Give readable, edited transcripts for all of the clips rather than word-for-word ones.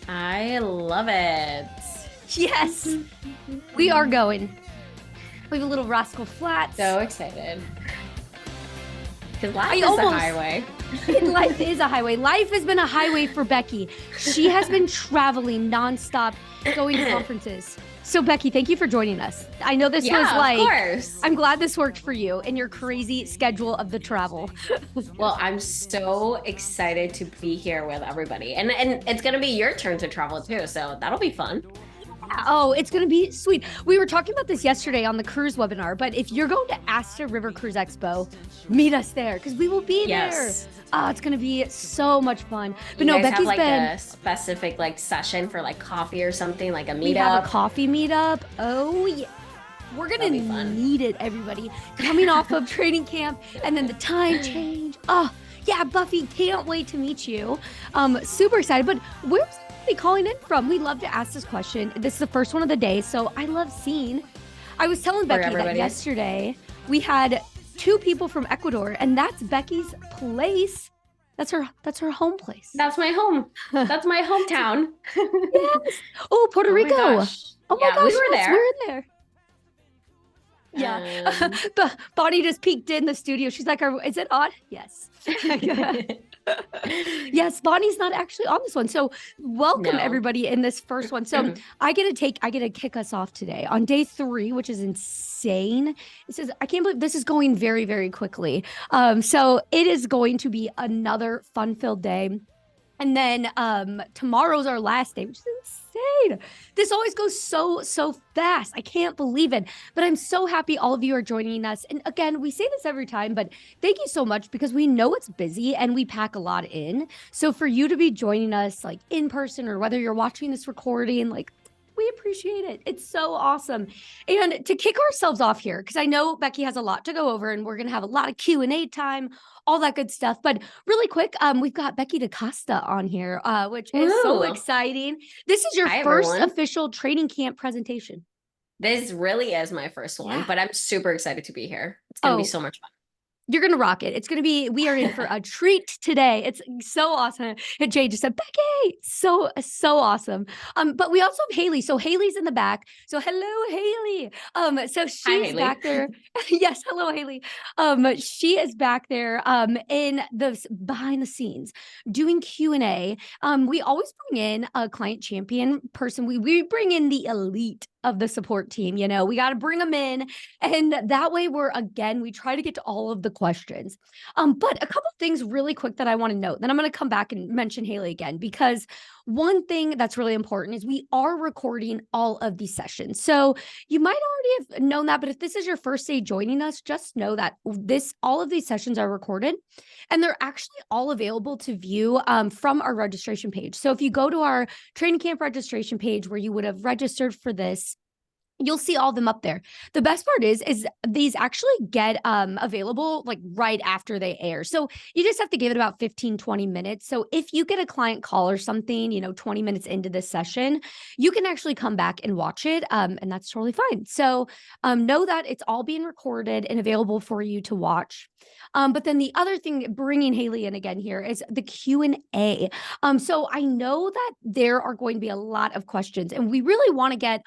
I love it. Yes, we are going. We have a little Rascal Flats. So excited. Because life I is a almost, highway. Life is a highway. Life has been a highway for Becky. She has been traveling nonstop, going to conferences. So Becky, thank you for joining us. I know this was Yeah, of like, course. I'm glad this worked for you and your crazy schedule of the travel. Well, I'm so excited to be here with everybody. And it's gonna be your turn to travel too, so that'll be fun. Oh, it's going to be sweet. We were talking about this yesterday on the cruise webinar, but if you're going to Asta River Cruise Expo, meet us there because we will be there. Oh, it's going to be so much fun. But You no, guys have Becky's like been, a specific like session for like coffee or something, like a we have a meetup. coffee meetup. Oh, yeah. We're going to That'll be fun. need it, everybody. Coming off of training camp and then the time change. Oh, yeah, Buffy, can't wait to meet you. Super excited. But where's everybody calling in from? We love to ask this question. This is the first one of the day, so I love seeing. I was telling Becky that yesterday we had 2 people from Ecuador, and that's Becky's place. That's her home place. That's my home. That's my hometown. Yes. Oh, Puerto Rico. My gosh. Oh my Yeah, gosh, we were yes, there. we're in there. Yeah. But Bonnie just peeked in the studio. She's like, is it on? Yes. Yes, Bonnie's not actually on this one. So welcome everybody in this first one. So I get to kick us off today on day 3, which is insane. It says, I can't believe this is going very, very quickly. So it is going to be another fun-filled day. And then tomorrow's our last day, which is insane. This always goes so fast. I can't believe it. But I'm so happy all of you are joining us. And again, we say this every time, but thank you so much because we know it's busy and we pack a lot in. So for you to be joining us like in person or whether you're watching this recording, like we appreciate it. It's so awesome. And to kick ourselves off here, because I know Becky has a lot to go over and we're going to have a lot of Q&A time, all that good stuff. But really quick, we've got Becky DaCosta on here, which is so exciting. This is your first official training camp presentation. This really is my first one, but I'm super excited to be here. It's going to be so much fun. You're going to rock it. It's going to be, we are in for a treat today. It's so awesome. And Jay just said, Becky, so awesome. But we also have Haley. So Haley's in the back. So hello, Haley. So she's back there. Yes. Hello, Haley. She is back there, in the behind the scenes doing Q&A. We always bring in a client champion person. We bring in the elite of the support team. You know, we got to bring them in. And that way we try to get to all of the questions. But a couple things really quick that I want to note, then I'm going to come back and mention Haley again, because one thing that's really important is we are recording all of these sessions. So you might already have known that, but if this is your first day joining us, just know that all of these sessions are recorded and they're actually all available to view from our registration page. So if you go to our training camp registration page where you would have registered for this, you'll see all of them up there. The best part is these actually get available like right after they air. So you just have to give it about 15, 20 minutes. So if you get a client call or something, 20 minutes into this session, you can actually come back and watch it. And that's totally fine. So know that it's all being recorded and available for you to watch. But then the other thing, bringing Haley in again here, is the Q&A. So I know that there are going to be a lot of questions and we really want to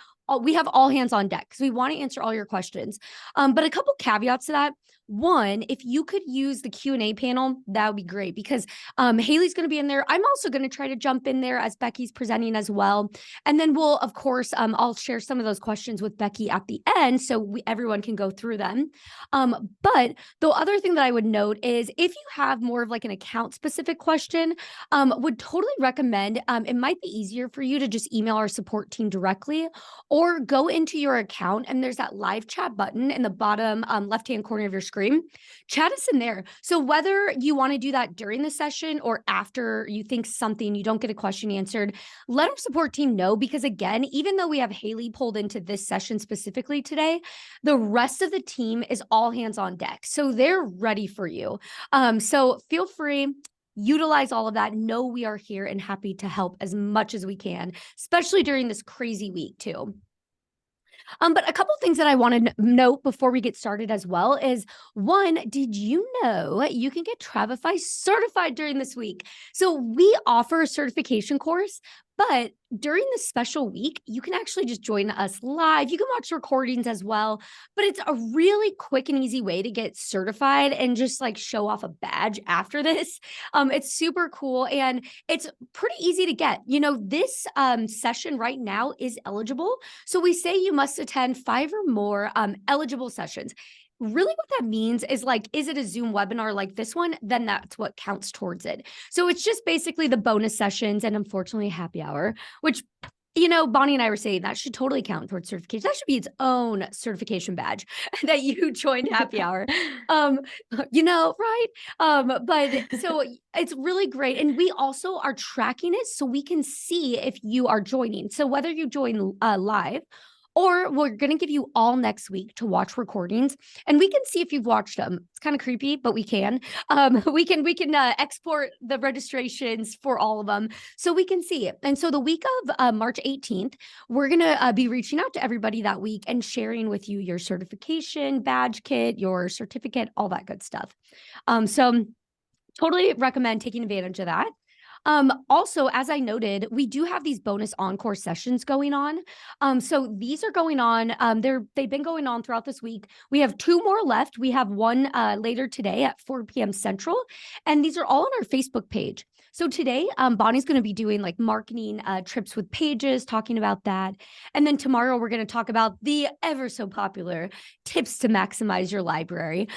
we have all hands on deck because we want to answer all your questions. But a couple caveats to that. One, if you could use the Q&A panel, that would be great because Haley's going to be in there. I'm also going to try to jump in there as Becky's presenting as well. And then we'll, of course, I'll share some of those questions with Becky at the end so everyone can go through them. But the other thing that I would note is if you have more of like an account specific question, would totally recommend, it might be easier for you to just email our support team directly or go into your account and there's that live chat button in the bottom left-hand corner of your screen. Chat us in there. So whether you want to do that during the session or after you think you don't get a question answered, let our support team know because again, even though we have Haley pulled into this session specifically today, the rest of the team is all hands on deck. So they're ready for you. So feel free. Utilize all of that. Know we are here and happy to help as much as we can, especially during this crazy week too. But a couple things that I want to note before we get started as well is one, did you know you can get Travefy certified during this week? So we offer a certification course, But during the special week, you can actually just join us live. You can watch recordings as well, but it's a really quick and easy way to get certified and just like show off a badge after this. It's super cool and it's pretty easy to get. This session right now is eligible. So we say you must attend 5 or more eligible sessions. Really what that means is like, is it a Zoom webinar like this one? Then that's what counts towards it. So it's just basically the bonus sessions and unfortunately happy hour, which, Bonnie and I were saying that should totally count towards certification. That should be its own certification badge that you joined happy hour. Um, right? But so it's really great. And we also are tracking it so we can see if you are joining. So whether you join live, or we're going to give you all next week to watch recordings and we can see if you've watched them. It's kind of creepy, but we can. We can export the registrations for all of them so we can see it. And so the week of March 18th, we're going to be reaching out to everybody that week and sharing with you your certification, badge kit, your certificate, all that good stuff. So totally recommend taking advantage of that. Also, as I noted, we do have these bonus encore sessions going on. So these are going on. They've been going on throughout this week. We have 2 more left. We have one later today at 4 p.m. Central, and these are all on our Facebook page. So today, Bonnie's going to be doing like marketing trips with pages, talking about that. And then tomorrow, we're going to talk about the ever so popular tips to maximize your library,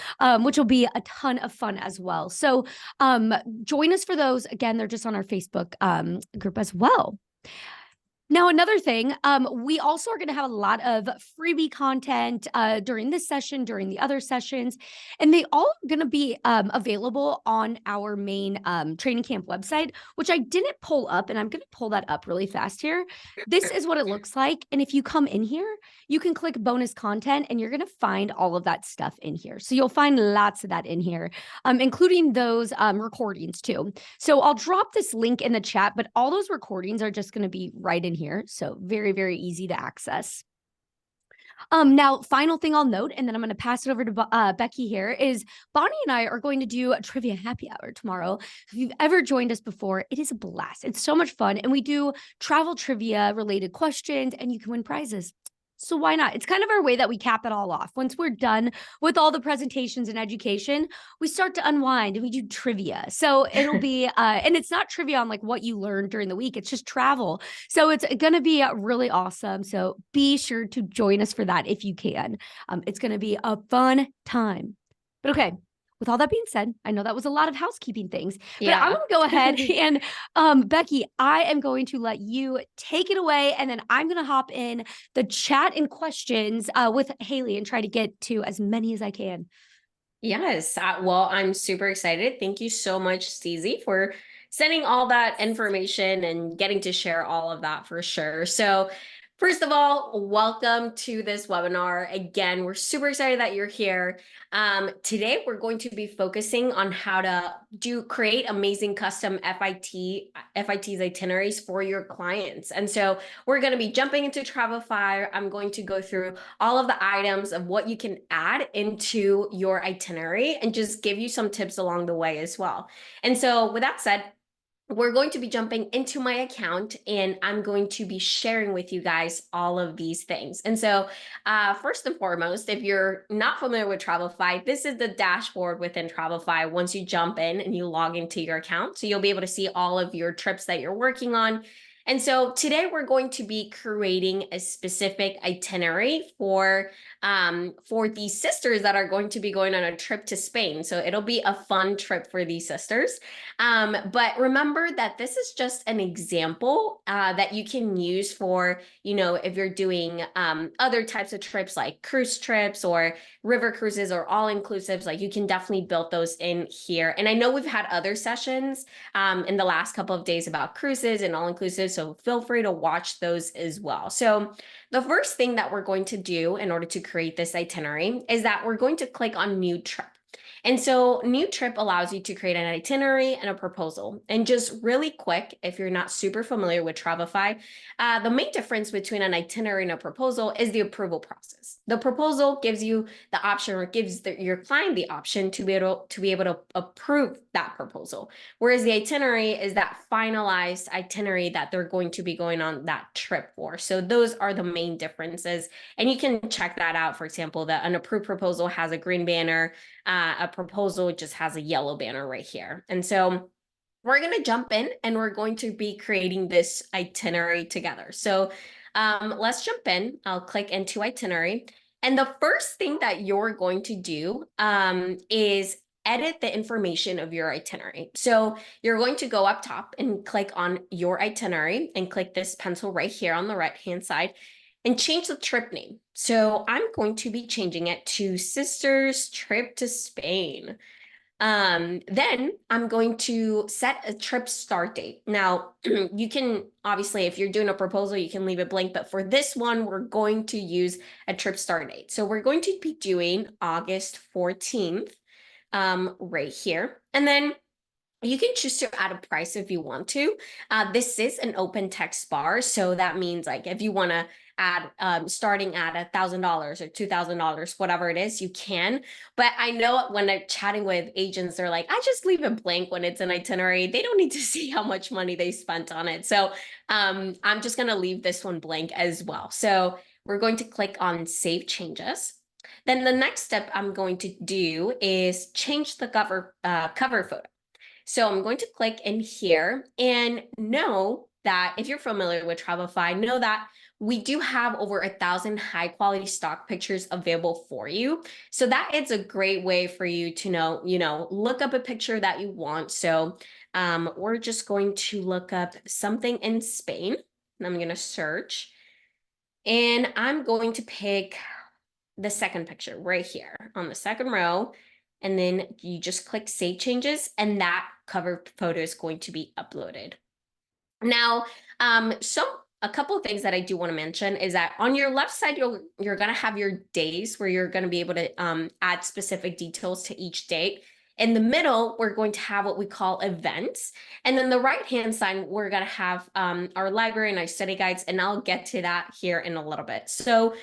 which will be a ton of fun as well. So join us for those. Again, they're just on our Facebook group as well. Now, another thing, we also are going to have a lot of freebie content during this session, during the other sessions, and they all are going to be available on our main training camp website, which I didn't pull up, and I'm going to pull that up really fast here. This is what it looks like, and if you come in here, you can click bonus content, and you're going to find all of that stuff in here. So you'll find lots of that in here, including those recordings too. So I'll drop this link in the chat, but all those recordings are just going to be right in here. So very, very easy to access. Now, final thing I'll note, and then I'm going to pass it over to Becky here, is Bonnie and I are going to do a trivia happy hour tomorrow. If you've ever joined us before, it is a blast. It's so much fun. And we do travel trivia related questions and you can win prizes. So why not? It's kind of our way that we cap it all off. Once we're done with all the presentations and education, we start to unwind and we do trivia. So it'll be, and it's not trivia on like what you learned during the week. It's just travel. So it's going to be really awesome. So be sure to join us for that if you can. It's going to be a fun time. But okay. With all that being said, I know that was a lot of housekeeping things, but I'm going to go ahead and Becky, I am going to let you take it away. And then I'm going to hop in the chat and questions with Haley and try to get to as many as I can. Yes. Well, I'm super excited. Thank you so much, Steezy, for sending all that information and getting to share all of that for sure. So first of all, welcome to this webinar. Again, we're super excited that you're here. Today, we're going to be focusing on how to create amazing custom FIT's itineraries for your clients. And so we're going to be jumping into Travefy. I'm going to go through all of the items of what you can add into your itinerary and just give you some tips along the way as well. And so with that said, we're going to be jumping into my account and I'm going to be sharing with you guys all of these things. And so first and foremost, if you're not familiar with Travefy, this is the dashboard within Travefy once you jump in and you log into your account. So you'll be able to see all of your trips that you're working on. And so today we're going to be creating a specific itinerary for these sisters that are going to be going on a trip to Spain. So it'll be a fun trip for these sisters. But remember that this is just an example that you can use for, if you're doing other types of trips like cruise trips or river cruises or all-inclusives, like you can definitely build those in here. And I know we've had other sessions in the last couple of days about cruises and all-inclusive, so feel free to watch those as well. So the first thing that we're going to do in order to create this itinerary is that we're going to click on new trip. And so new trip allows you to create an itinerary and a proposal. And just really quick, if you're not super familiar with Travefy, the main difference between an itinerary and a proposal is the approval process. The proposal gives you the option, or gives your client the option to be able to approve that proposal. Whereas the itinerary is that finalized itinerary that they're going to be going on that trip for. So those are the main differences. And you can check that out. For example, an approved proposal has a green banner, a proposal just has a yellow banner right here. And so we're going to jump in and we're going to be creating this itinerary together. So let's jump in. I'll click into itinerary. And the first thing that you're going to do is edit the information of your itinerary. So you're going to go up top and click on your itinerary and click this pencil right here on the right-hand side and change the trip name. So I'm going to be changing it to Sisters Trip to Spain. Then I'm going to set a trip start date. Now, you can obviously, if you're doing a proposal, you can leave it blank, but for this one, we're going to use a trip start date. So we're going to be doing August 14th, right here. And then you can choose to add a price if you want to. This is an open text bar. So that means like if you want to add starting at $1,000 or $2,000, whatever it is, you can. But I know when I'm chatting with agents, they're like, I just leave it blank when it's an itinerary. They don't need to see how much money they spent on it. So I'm just going to leave this one blank as well. So we're going to click on Save Changes. Then the next step I'm going to do is change the cover photo. So I'm going to click in here and know that if you're familiar with Travefy, know that we do have over 1,000 high quality stock pictures available for you. So that is a great way for you to know, look up a picture that you want. So we're just going to look up something in Spain and I'm going to search and I'm going to pick the second picture right here on the second row. And then you just click Save Changes and that cover photo is going to be uploaded. Now, a couple of things that I do want to mention is that on your left side, you're going to have your days where you're going to be able to add specific details to each date. In the middle, we're going to have what we call events. And then the right-hand side, we're going to have our library and our study guides, and I'll get to that here in a little bit. So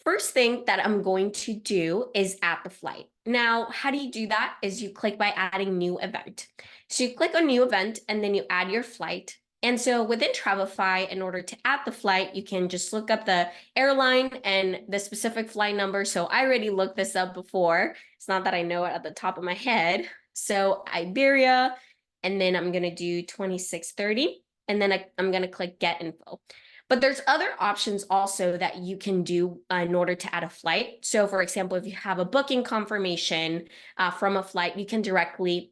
first thing that I'm going to do is add the flight. Now, how do you do that? Is you click by adding new event. So you click on new event and then you add your flight. And so within Travefy, in order to add the flight, you can just look up the airline and the specific flight number. So I already looked this up before. It's not that I know it at the top of my head. So Iberia, and then I'm going to do 2630, and then I'm going to click Get Info. But there's other options also that you can do in order to add a flight. So for example, if you have a booking confirmation from a flight, you can directly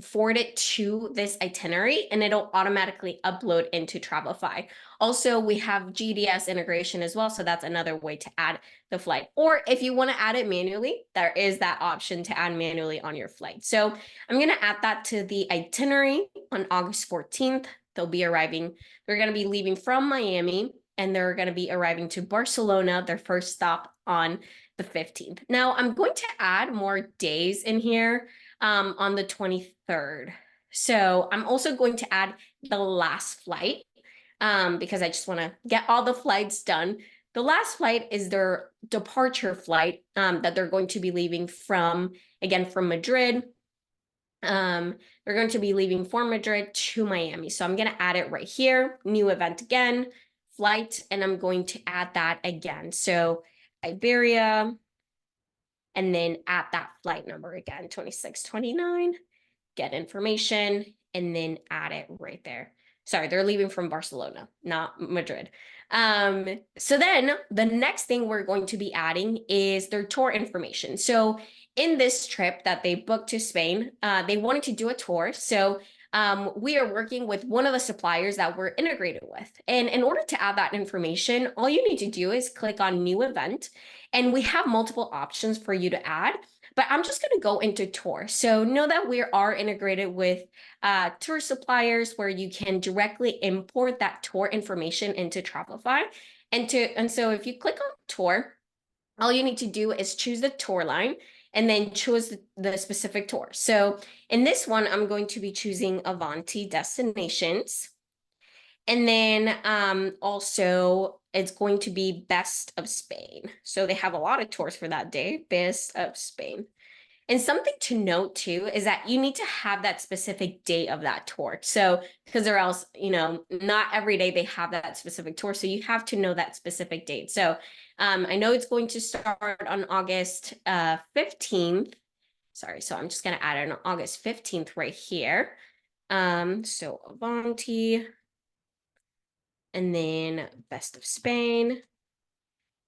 forward it to this itinerary and it'll automatically upload into Travefy. Also, we have GDS integration as well. So that's another way to add the flight. Or if you want to add it manually, there is that option to add manually on your flight. So I'm going to add that to the itinerary on August 14th. They'll be arriving. They're going to be leaving from Miami and they're going to be arriving to Barcelona, their first stop on the 15th. Now I'm going to add more days in here on the 23rd. So I'm also going to add the last flight because I just want to get all the flights done. The last flight is their departure flight that they're going to be leaving from, again, from Madrid. They're going to be leaving from Madrid to Miami. So I'm going to add it right here, new event again, flight, and I'm going to add that again. So Iberia, and then add that flight number again, 2629, get information, and then add it right there. Sorry, they're leaving from Barcelona, not Madrid. So then the next thing we're going to be adding is their tour information. So in this trip that they booked to Spain, they wanted to do a tour. So we are working with one of the suppliers that we're integrated with. And in order to add that information, all you need to do is click on new event. And we have multiple options for you to add, but I'm just going to go into tour. So know that we are integrated with tour suppliers where you can directly import that tour information into Travefy. And so if you click on tour, all you need to do is choose the tour line. and then choose the specific tour. So in this one, I'm going to be choosing Avanti Destinations. And then also it's going to be Best of Spain. So they have a lot of tours for that day, Best of Spain. And something to note too is that you need to have that specific date of that tour. So, because or else, not every day they have that specific tour. So you have to know that specific date. So I know it's going to start on August 15th. Sorry, so I'm just going to add an August 15th right here. So Avanti, and then Best of Spain,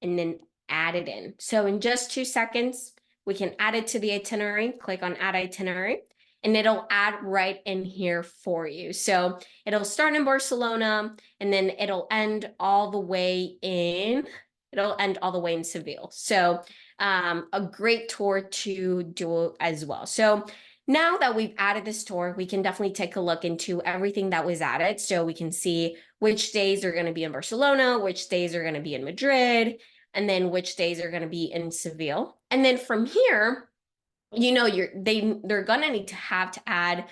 and then add it in. So in just 2 seconds, we can add it to the itinerary, click on add itinerary, and it'll add right in here for you. So it'll start in Barcelona, and then it'll end all the way in Seville. So a great tour to do as well. So now that we've added this tour, we can definitely take a look into everything that was added. So we can see which days are going to be in Barcelona, which days are going to be in Madrid, and then which days are going to be in Seville. And then from here, they're gonna need to add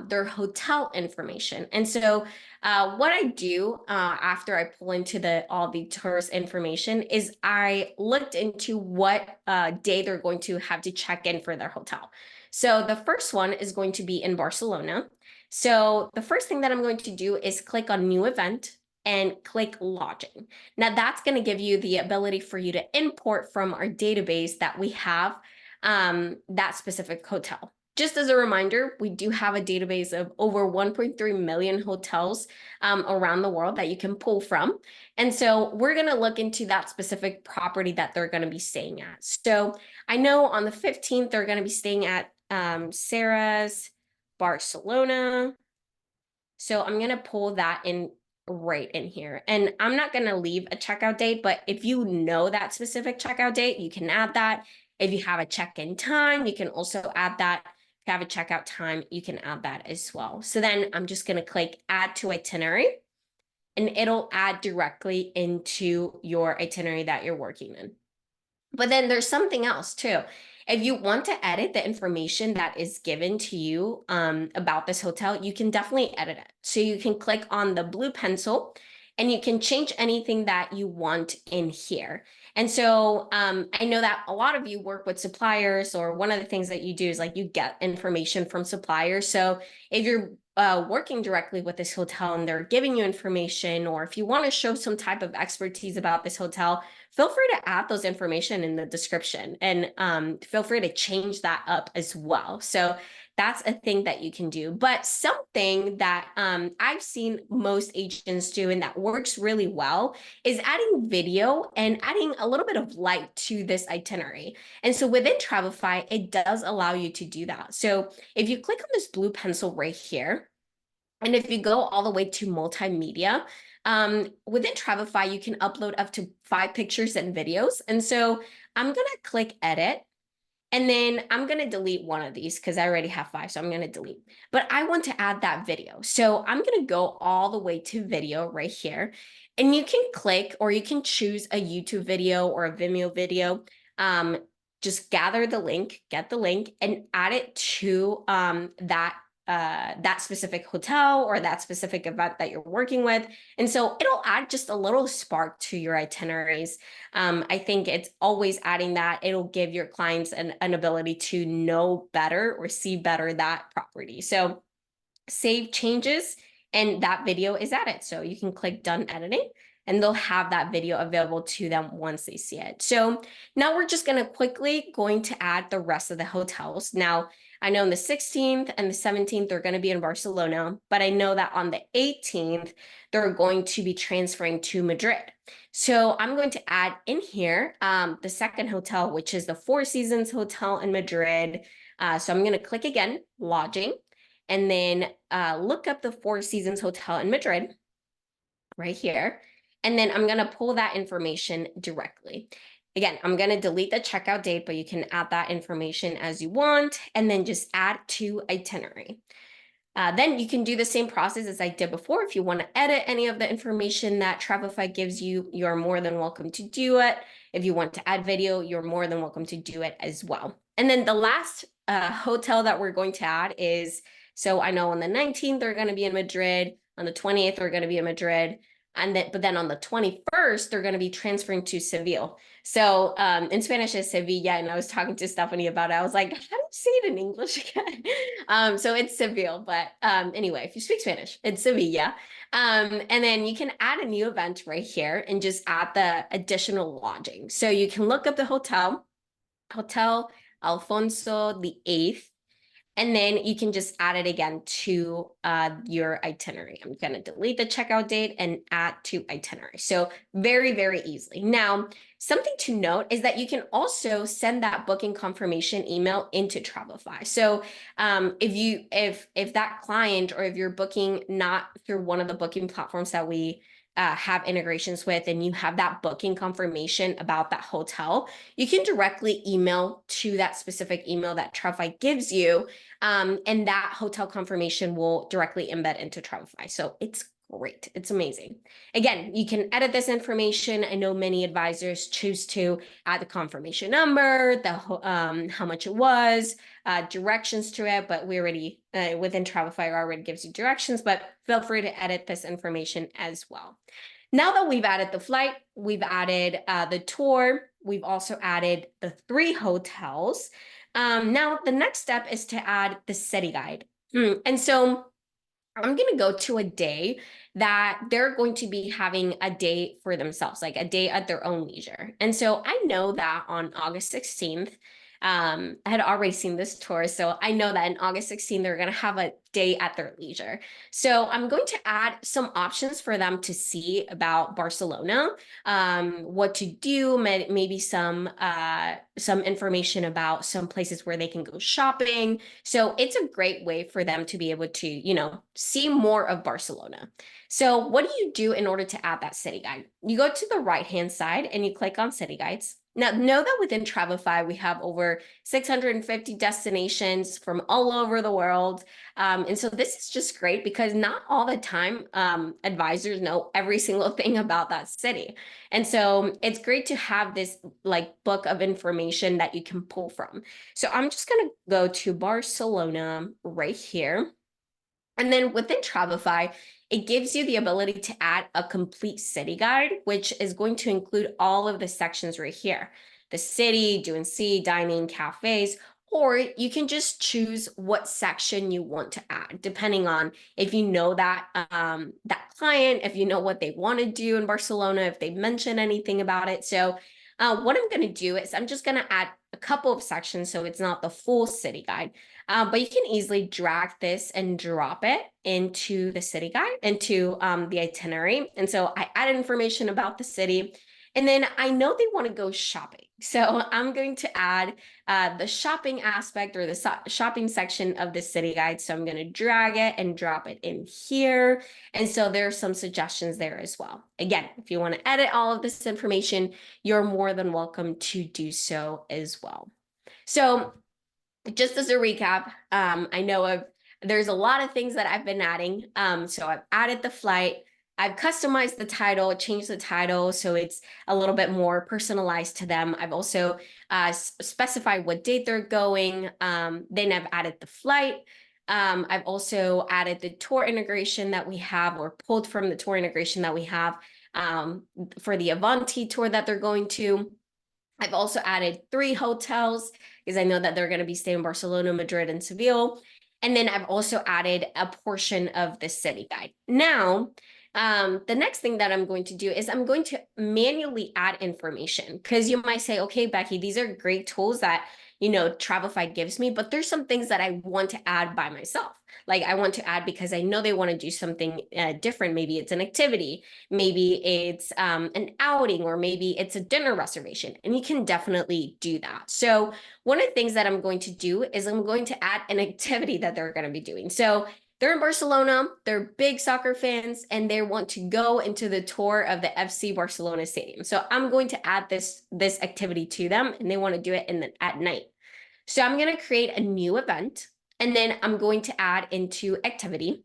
their hotel information. And so what I do after I pull into all the tourist information is I looked into what day they're going to have to check in for their hotel. So the first one is going to be in Barcelona. So the first thing that I'm going to do is click on new event and click lodging. Now that's going to give you the ability for you to import from our database that we have that specific hotel. Just as a reminder, we do have a database of over 1.3 million hotels around the world that you can pull from. And so we're going to look into that specific property that they're going to be staying at. So I know on the 15th, they're going to be staying at Sarah's Barcelona. So I'm going to pull that in right in here. And I'm not going to leave a checkout date, but if you know that specific checkout date, you can add that. If you have a check-in time, you can also add that. If you have a checkout time, you can add that as well. So then I'm just going to click add to itinerary, and it'll add directly into your itinerary that you're working in. But then there's something else too. If you want to edit the information that is given to you about this hotel, you can definitely edit it. So you can click on the blue pencil and you can change anything that you want in here. And so I know that a lot of you work with suppliers, or one of the things that you do is like you get information from suppliers. So if you're working directly with this hotel and they're giving you information, or if you want to show some type of expertise about this hotel, feel free to add those information in the description, and feel free to change that up as well. So that's a thing that you can do. But something that I've seen most agents do and that works really well is adding video and adding a little bit of light to this itinerary. And so within Travefy, it does allow you to do that. So if you click on this blue pencil right here, and if you go all the way to multimedia, within Travefy, you can upload up to 5 pictures and videos. And so I'm going to click edit. And then I'm going to delete one of these because I already have 5, so I'm going to delete. But I want to add that video. So I'm going to go all the way to video right here. And you can click, or you can choose a YouTube video or a Vimeo video. Just gather the link, get the link, and add it to that specific hotel or that specific event that you're working with. And so it'll add just a little spark to your itineraries. I think it's always adding that. It'll give your clients an ability to know better or see better that property. So save changes, and that video is added. So you can click done editing, and they'll have that video available to them once they see it. So now we're just going to add the rest of the hotels. Now, I know on the 16th and the 17th, they're going to be in Barcelona, but I know that on the 18th, they're going to be transferring to Madrid. So I'm going to add in here the second hotel, which is the Four Seasons Hotel in Madrid. So I'm going to click again, lodging, and then look up the Four Seasons Hotel in Madrid right here. And then I'm going to pull that information directly. Again, I'm going to delete the checkout date, but you can add that information as you want, and then just add to itinerary. Then you can do the same process as I did before. If you want to edit any of the information that Travefy gives you, you're more than welcome to do it. If you want to add video, you're more than welcome to do it as well. And then the last hotel that we're going to add is, so I know on the 19th, they're going to be in Madrid. On the 28th, they're going to be in Madrid. But then on the 21st, they're going to be transferring to Seville. So in Spanish is Sevilla, and I was talking to Stephanie about it. I was like, how do you say it in English again? So it's Seville, but anyway, if you speak Spanish, it's Sevilla. And then you can add a new event right here and just add the additional lodging. So you can look up the Hotel Alfonso the Eighth, and then you can just add it again to your itinerary. I'm going to delete the checkout date and add to itinerary. So very, very easily. Now, something to note is that you can also send that booking confirmation email into Travefy. So if that client, or if you're booking not through one of the booking platforms that we have integrations with, and you have that booking confirmation about that hotel, you can directly email to that specific email that Travefy gives you, and that hotel confirmation will directly embed into Travefy. So it's great. It's amazing. Again, you can edit this information. I know many advisors choose to add the confirmation number, how much it was, directions to it, but we already, within Travefy already gives you directions, but feel free to edit this information as well. Now that we've added the flight, we've added the tour, we've also added the 3 hotels. Now the next step is to add the city guide. And so I'm going to go to a day that they're going to be having a day for themselves, like a day at their own leisure. And so I know that on August 16th, I had already seen this tour. So I know that in August 16th, they're going to have a day at their leisure. So I'm going to add some options for them to see about Barcelona, what to do, maybe some information about some places where they can go shopping. So it's a great way for them to be able to, see more of Barcelona. So what do you do in order to add that city guide? You go to the right-hand side and you click on city guides. Now, know that within Travefy, we have over 650 destinations from all over the world. And so this is just great because not all the time advisors know every single thing about that city. And so it's great to have this book of information that you can pull from. So I'm just going to go to Barcelona right here. And then within Travefy, it gives you the ability to add a complete city guide, which is going to include all of the sections right here. The city, do and see, dining, cafes, or you can just choose what section you want to add, depending on if you know that that client, if you know what they want to do in Barcelona, if they mention anything about it. So what I'm going to do is I'm just going to add a couple of sections so it's not the full city guide. But you can easily drag this and drop it into the city guide, into the itinerary. And so I added information about the city. And then I know they want to go shopping. So I'm going to add the shopping aspect, or the shopping section of the city guide. So I'm going to drag it and drop it in here. And so there are some suggestions there as well. Again, if you want to edit all of this information, you're more than welcome to do so as well. So just as a recap, I know there's a lot of things that I've been adding. So I've added the flight, I've customized the title, changed the title so it's a little bit more personalized to them. I've also specified what date they're going. Then I've added the flight. I've also added the tour integration that we have, or pulled from the tour integration that we have for the Avanti tour that they're going to. I've also added 3 hotels because I know that they're going to be staying in Barcelona, Madrid, and Seville. And then I've also added a portion of the city guide. Now, the next thing that I'm going to do is I'm going to manually add information, because you might say, okay, Becky, these are great tools that, Travefy gives me, but there's some things that I want to add by myself. Like I want to add because I know they want to do something different. Maybe it's an activity, maybe it's an outing, or maybe it's a dinner reservation, and you can definitely do that. So one of the things that I'm going to do is I'm going to add an activity that they're going to be doing. So they're in Barcelona, they're big soccer fans, and they want to go into the tour of the FC Barcelona stadium. So I'm going to add this activity to them, and they want to do it at night. So I'm going to create a new event. and then I'm going to add into activity.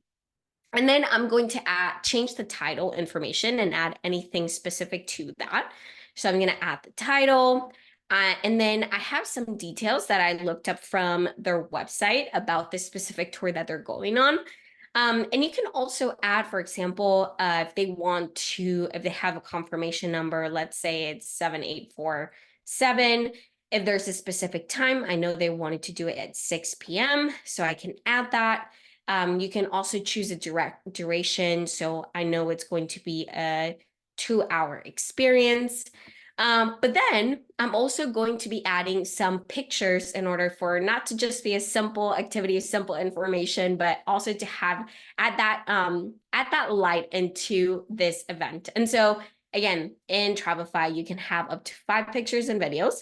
And then I'm going to change the title information and add anything specific to that. So I'm going to add the title. And then I have some details that I looked up from their website about this specific tour that they're going on. And you can also add, for example, if they have a confirmation number, let's say it's 7847. If there's a specific time, I know they wanted to do it at 6 p.m., so I can add that. You can also choose a direct duration. So I know it's going to be a 2-hour experience. But then I'm also going to be adding some pictures in order for not to just be a simple activity, simple information, but also to add that light into this event. And so again, in Travefy, you can have up to 5 pictures and videos.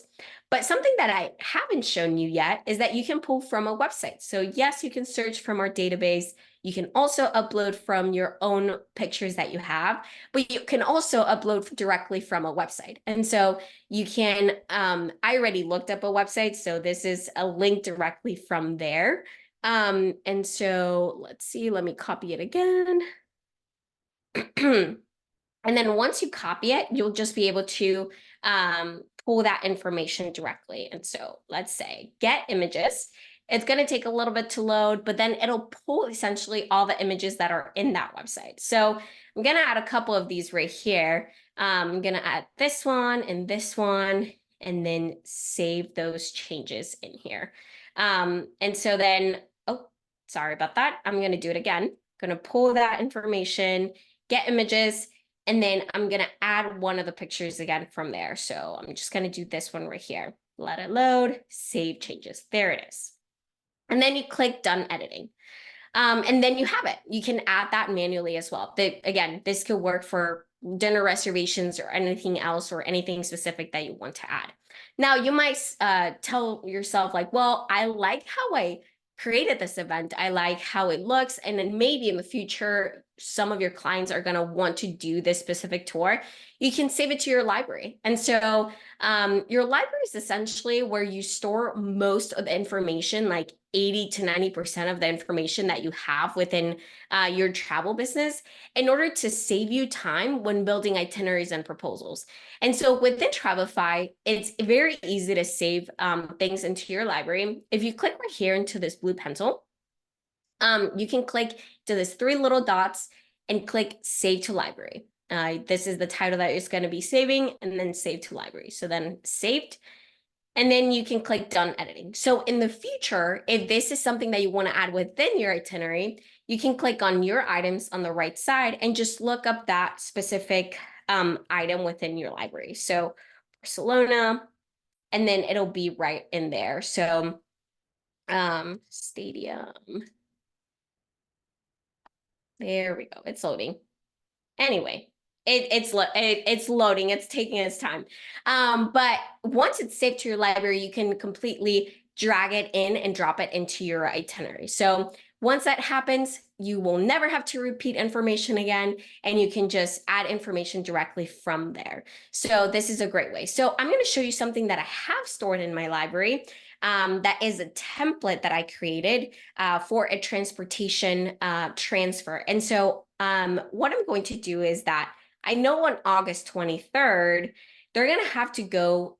But something that I haven't shown you yet is that you can pull from a website. So yes, you can search from our database. You can also upload from your own pictures that you have, but you can also upload directly from a website. And so you can, I already looked up a website, so this is a link directly from there. And so let's see, let me copy it again. And then once you copy it, you'll just be able to pull that information directly. And so let's say get images. It's going to take a little bit to load, but then it'll pull essentially all the images that are in that website. So I'm going to add a couple of these right here. I'm going to add this one, and then save those changes in here. And so then, oh, sorry about that. I'm going to do it again. Going to pull that information, get images, and then I'm going to add one of the pictures again from there. So I'm just going to do this one right here. Let it load, save changes. There it is. And then you click done editing. And then you have it. You can add that manually as well. Again, this could work for dinner reservations or anything else or anything specific that you want to add. Now, you might tell yourself like, well, I like how I created this event. I like how it looks. And then maybe in the future, some of your clients are going to want to do this specific tour. You can save it to your library. And so your library is essentially where you store most of the information, like 80 to 90% of the information that you have within your travel business, in order to save you time when building itineraries and proposals. And so within Travefy, it's very easy to save things into your library. If you click right here into this blue pencil, you can click to this 3 little dots and click Save to Library. This is the title that it's going to be saving, and then Save to Library. So then saved. And then you can click done editing. So in the future, if this is something that you want to add within your itinerary, you can click on your items on the right side and just look up that specific item within your library. So Barcelona, and then it'll be right in there. So stadium. There we go. It's loading. Anyway, it's loading. It's taking its time. But once it's saved to your library, you can completely drag it in and drop it into your itinerary. So once that happens, you will never have to repeat information again, and you can just add information directly from there. So this is a great way. So I'm going to show you something that I have stored in my library. That is a template that I created for a transportation transfer. And so what I'm going to do is that I know on August 23rd, they're going to have to go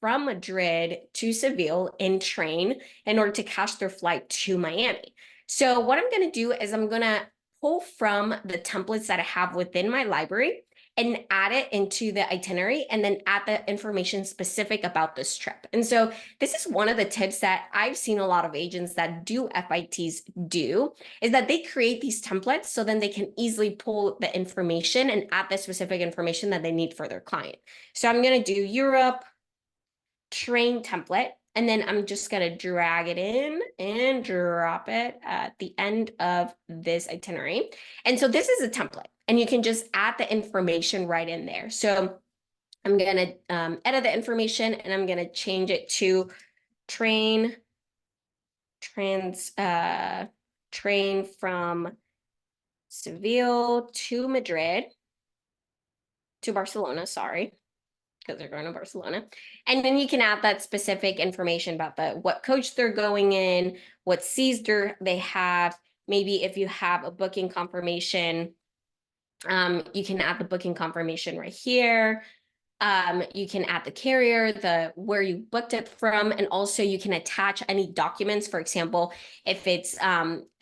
from Madrid to Seville in train in order to catch their flight to Miami. So what I'm going to do is I'm going to pull from the templates that I have within my library and add it into the itinerary, and then add the information specific about this trip. And so this is one of the tips that I've seen a lot of agents that do FITs do, is that they create these templates so then they can easily pull the information and add the specific information that they need for their client. So I'm going to do Europe train template, and then I'm just going to drag it in and drop it at the end of this itinerary. And so this is a template, and you can just add the information right in there. So I'm going to edit the information, and I'm going to change it to train from Seville to Barcelona, sorry. because they're going to Barcelona. And then you can add that specific information about what coach they're going in, what seats they have. Maybe if you have a booking confirmation, you can add the booking confirmation right here. You can add the carrier, where you booked it from, and also you can attach any documents. For example, if it's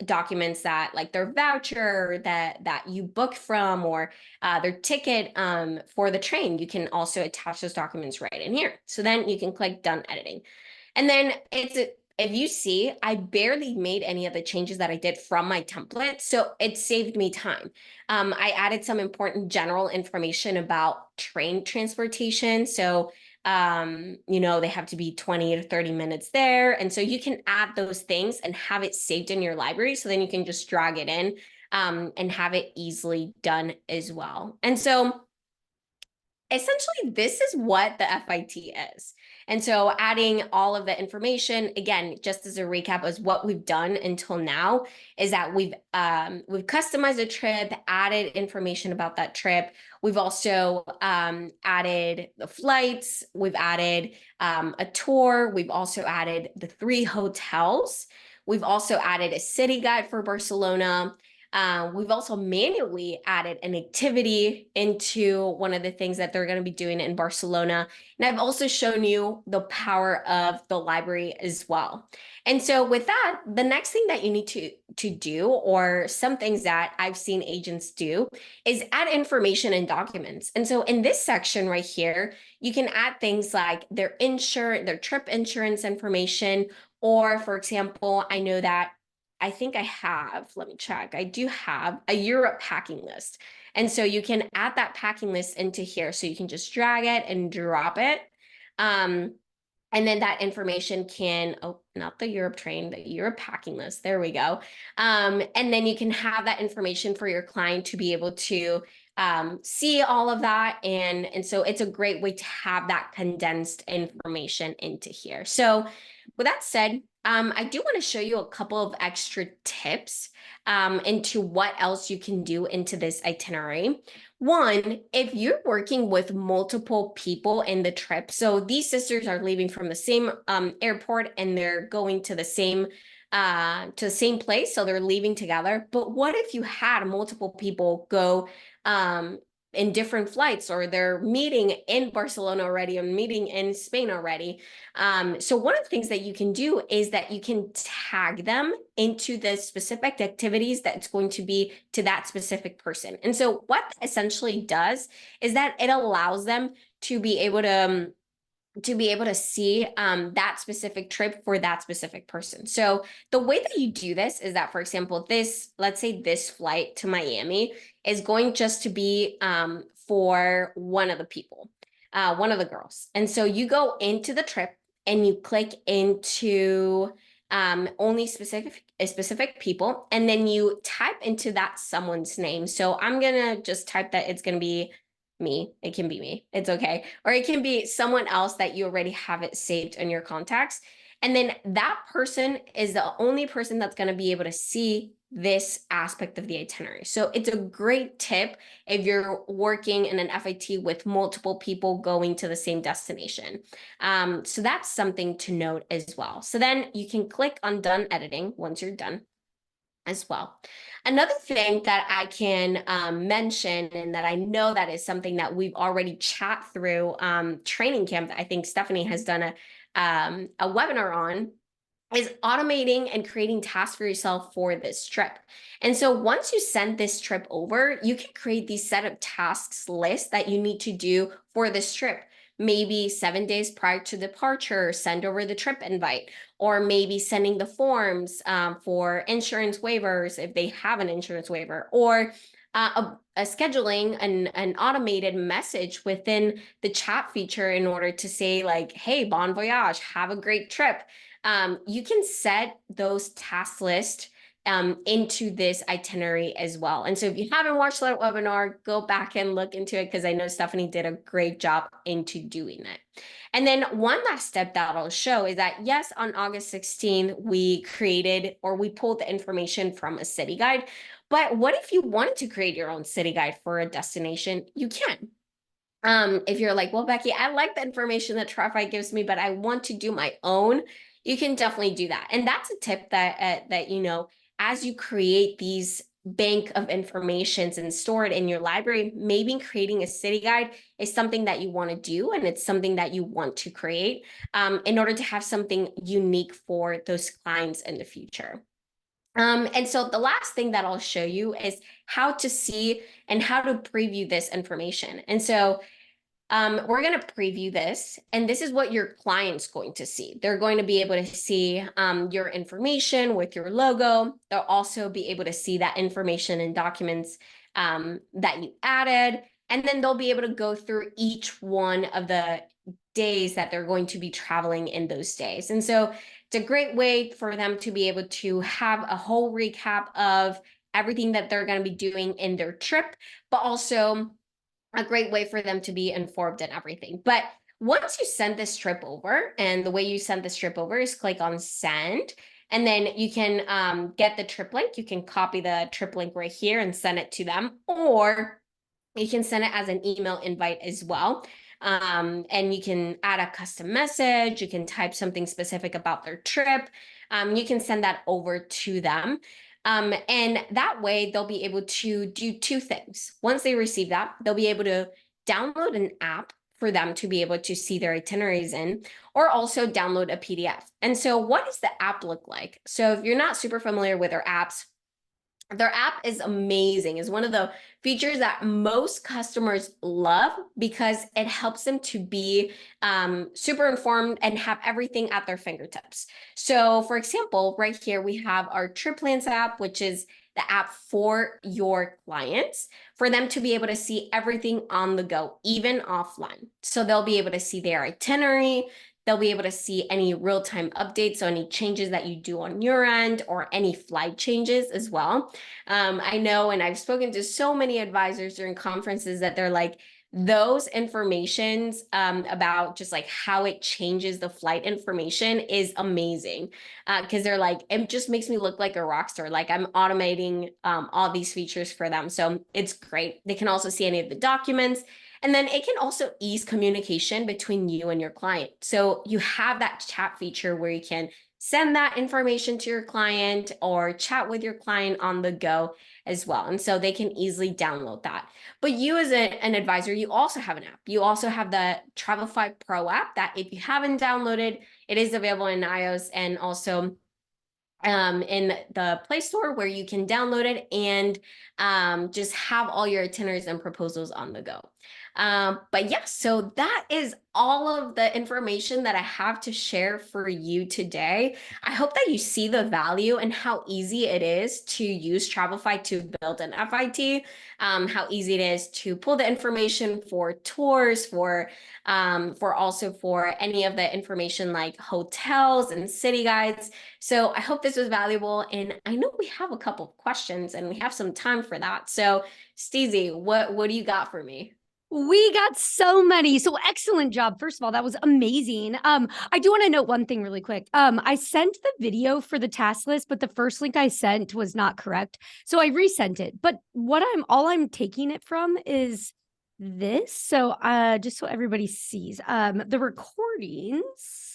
documents that like their voucher that you booked from, or their ticket for the train, you can also attach those documents right in here. So then you can click done editing. And then if you see, I barely made any of the changes that I did from my template, so it saved me time. I added some important general information about train transportation. So, they have to be 20 to 30 minutes there. And so you can add those things and have it saved in your library. So then you can just drag it in and have it easily done as well. And so essentially, this is what the FIT is. And so adding all of the information, again, just as a recap, as what we've done until now is that we've customized a trip, added information about that trip. We've also added the flights, we've added a tour, we've also added the 3 hotels. We've also added a city guide for Barcelona. We've also manually added an activity into one of the things that they're going to be doing in Barcelona. And I've also shown you the power of the library as well. And so with that, the next thing that you need to do, or some things that I've seen agents do, is add information and documents. And so in this section right here, you can add things like their trip insurance information, or for example, I know that I think I have, let me check. I do have a Europe packing list. And so you can add that packing list into here. So you can just drag it and drop it. And then that information can, oh, not the Europe train, the Europe packing list. There we go. And then you can have that information for your client to be able to see all of that. And so it's a great way to have that condensed information into here. So with that said, I do want to show you a couple of extra tips into what else you can do into this itinerary. One, if you're working with multiple people in the trip, so these sisters are leaving from the same airport and they're going to the same place, so they're leaving together. But what if you had multiple people go in different flights, or they're meeting in Barcelona already and meeting in Spain already? So one of the things that you can do is that you can tag them into the specific activities that's going to be to that specific person. And so what that essentially does is that it allows them to be able to see that specific trip for that specific person. So the way that you do this is that, for example, let's say this flight to Miami is going just to be for one of the people, one of the girls. And so you go into the trip and you click into only specific people, and then you type into that someone's name. So I'm gonna just type that it's gonna be me. It can be me. It's okay. Or it can be someone else that you already have it saved in your contacts. And then that person is the only person that's going to be able to see this aspect of the itinerary. So it's a great tip if you're working in an FIT with multiple people going to the same destination. So that's something to note as well. So then you can click on done editing once you're done as well. Another thing that I can mention, and that I know that is something that we've already chat through training camp, that I think Stephanie has done a webinar on, is automating and creating tasks for yourself for this trip. And so once you send this trip over, you can create these set of tasks list that you need to do for this trip. Maybe 7 days prior to departure, send over the trip invite, or maybe sending the forms for insurance waivers if they have an insurance waiver, or a scheduling an automated message within the chat feature in order to say like, hey, bon voyage, have a great trip. You can set those task lists into this itinerary as well. And so if you haven't watched that webinar, go back and look into it, because I know Stephanie did a great job into doing it. And then one last step that I'll show is that, yes, on August 16th, we pulled the information from a city guide. But what if you wanted to create your own city guide for a destination? You can. If you're like, well, Becky, I like the information that Travefy gives me, but I want to do my own, you can definitely do that. And that's a tip that as you create these bank of informations and store it in your library, maybe creating a city guide is something that you want to do, and it's something that you want to create in order to have something unique for those clients in the future. And so the last thing that I'll show you is how to see and how to preview this information. And so we're going to preview this, and this is what your client's going to see. They're going to be able to see your information with your logo. They'll also be able to see that information and documents that you added, and then they'll be able to go through each one of the days that they're going to be traveling in those days. And so it's a great way for them to be able to have a whole recap of everything that they're going to be doing in their trip, but also a great way for them to be informed and everything. But once you send this trip over, and the way you send this trip over is click on send, and then you can get the trip link. You can copy the trip link right here and send it to them, or you can send it as an email invite as well. And you can add a custom message. You can type something specific about their trip. You can send that over to them. And that way they'll be able to do two things. Once they receive that, they'll be able to download an app for them to be able to see their itineraries in, or also download a PDF. And so what does the app look like? So if you're not super familiar with their app is amazing. It's one of the features that most customers love because it helps them to be super informed and have everything at their fingertips. So for example, right here, we have our Trip Plans app, which is the app for your clients, for them to be able to see everything on the go, even offline. So they'll be able to see their itinerary. They'll be able to see any real-time updates, so any changes that you do on your end, or any flight changes as well. I know, and I've spoken to so many advisors during conferences that they're like, those informations about just like how it changes the flight information is amazing, because they're like, it just makes me look like a rock star. Like I'm automating all these features for them. So it's great. They can also see any of the documents. And then it can also ease communication between you and your client. So you have that chat feature where you can send that information to your client or chat with your client on the go as well. And so they can easily download that. But you as an advisor, you also have an app. You also have the Travefy Pro app that if you haven't downloaded, it is available in iOS and also in the Play Store, where you can download it and just have all your itineraries and proposals on the go. But yeah, so that is all of the information that I have to share for you today. I hope that you see the value and how easy it is to use Travefy to build an FIT, how easy it is to pull the information for tours, for also for any of the information like hotels and city guides. So I hope this was valuable, and I know we have a couple of questions and we have some time for that. So Steezy, what do you got for me? We got so many. So excellent job. First of all, that was amazing. I do want to note one thing really quick. I sent the video for the task list, but the first link I sent was not correct. So I resent it. But all I'm taking it from is this. So just so everybody sees, the recordings.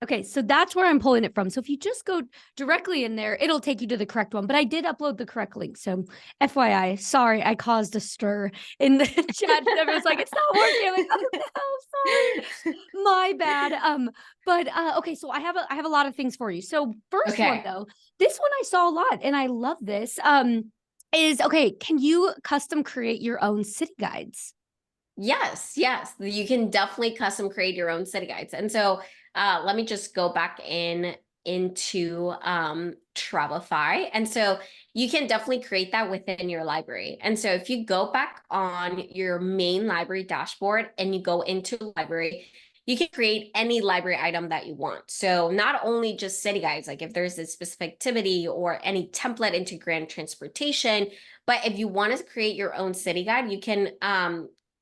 Okay, so that's where I'm pulling it from. So if you just go directly in there, it'll take you to the correct one. But I did upload the correct link. So FYI, sorry, I caused a stir in the chat. Everyone's like, it's not working. I'm like, oh no, sorry. My bad. But okay, so I have a lot of things for you. So first one though, this one I saw a lot and I love this. Is okay, can you custom create your own city guides? Yes, yes, you can definitely custom create your own city guides. And so let me just go back into Travefy. And so you can definitely create that within your library. And so if you go back on your main library dashboard and you go into library, you can create any library item that you want. So not only just city guides, like if there's a specific activity or any template into grand transportation, but if you want to create your own city guide, you can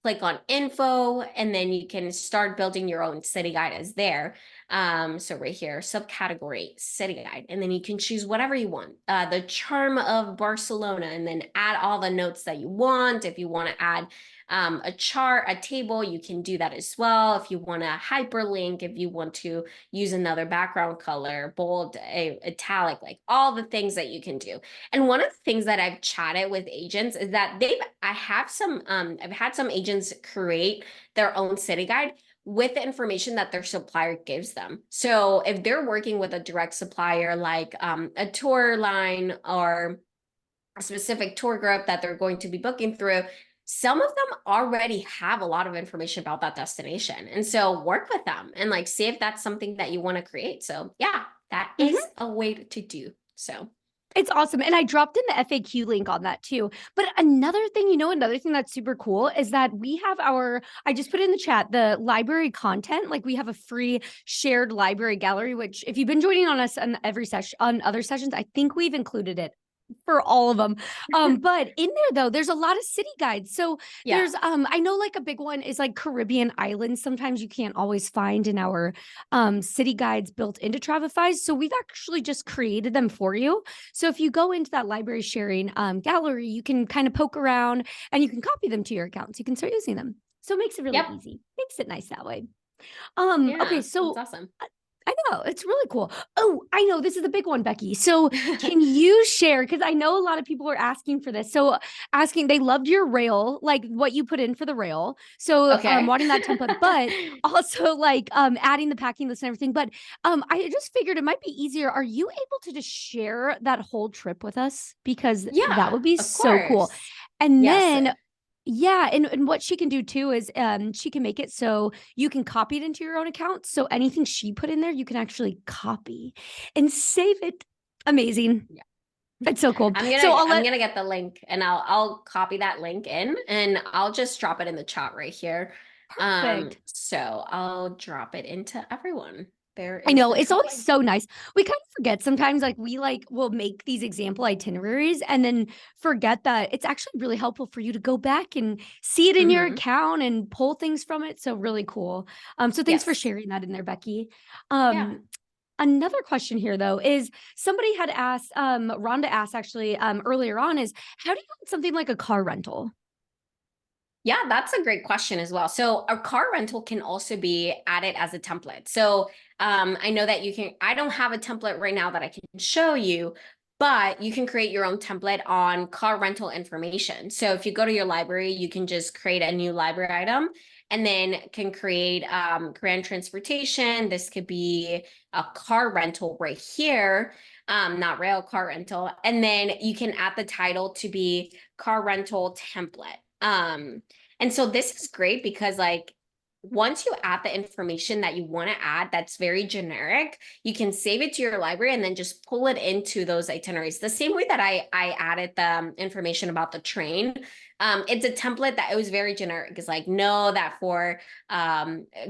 click on info, and then you can start building your own city guide as there. So right here, subcategory, city guide, and then you can choose whatever you want. The charm of Barcelona, and then add all the notes that you want. If you want to add a chart, a table, you can do that as well. If you want to hyperlink, if you want to use another background color, bold, italic, like all the things that you can do. And one of the things that I've chatted with agents is that I've had some agents create their own city guide with the information that their supplier gives them. So if they're working with a direct supplier like a tour line or a specific tour group that they're going to be booking through, some of them already have a lot of information about that destination. And so work with them and like see if that's something that you want to create. So yeah, that is Mhm. a way to do. So It's awesome. And I dropped in the FAQ link on that too. But another thing, another thing that's super cool is that we have I just put in the chat, the library content. Like we have a free shared library gallery, which if you've been joining on us on every session, on other sessions, I think we've included it for all of them. But in there though, there's a lot of city guides. So yeah. there's I know like a big one is like Caribbean islands. Sometimes you can't always find in our city guides built into Travefy. So we've actually just created them for you. So if you go into that library sharing gallery, you can kind of poke around and you can copy them to your accounts. You can start using them. So it makes it really Yep. easy. Makes it nice that way. Okay, Yeah. That's so awesome. I know it's really cool. Oh, I know this is the big one, Becky. So can you share? Because I know a lot of people are asking for this. So asking, they loved your rail, like what you put in for the rail. So Okay. wanting that template, but also like adding the packing list and everything. But I just figured it might be easier. Are you able to just share that whole trip with us? Because that Yeah, would be of so cool. course. And Yes. then yeah, and what she can do too is she can make it so you can copy it into your own account. So anything she put in there, you can actually copy and save it. Amazing. Yeah. It's so cool. I'm So gonna I'll I'm let gonna get the link and I'll copy that link in and I'll just drop it in the chat right here. perfect. So I'll drop it into everyone. There I is know the it's drop always link. so nice. We kind of forget sometimes, like we like will make these example itineraries and then forget that it's actually really helpful for you to go back and see it in your Hmm. account and pull things from it. So really cool. So thanks for Yes. sharing that in there, Becky. Yeah. Um, Another question here though is somebody had asked, Rhonda asked actually earlier on is how do you want something like a car rental? Yeah, that's a great question as well. So a car rental can also be added as a template. So I know that I don't have a template right now that I can show you, but you can create your own template on car rental information. So if you go to your library, you can just create a new library item and then can create grand transportation. This could be a car rental right here, not rail car rental. And then you can add the title to be car rental template. And so this is great because like once you add the information that you want to add that's very generic, you can save it to your library and then just pull it into those itineraries. The same way that I added the information about the train. It's a template that it was very generic. It's like know that for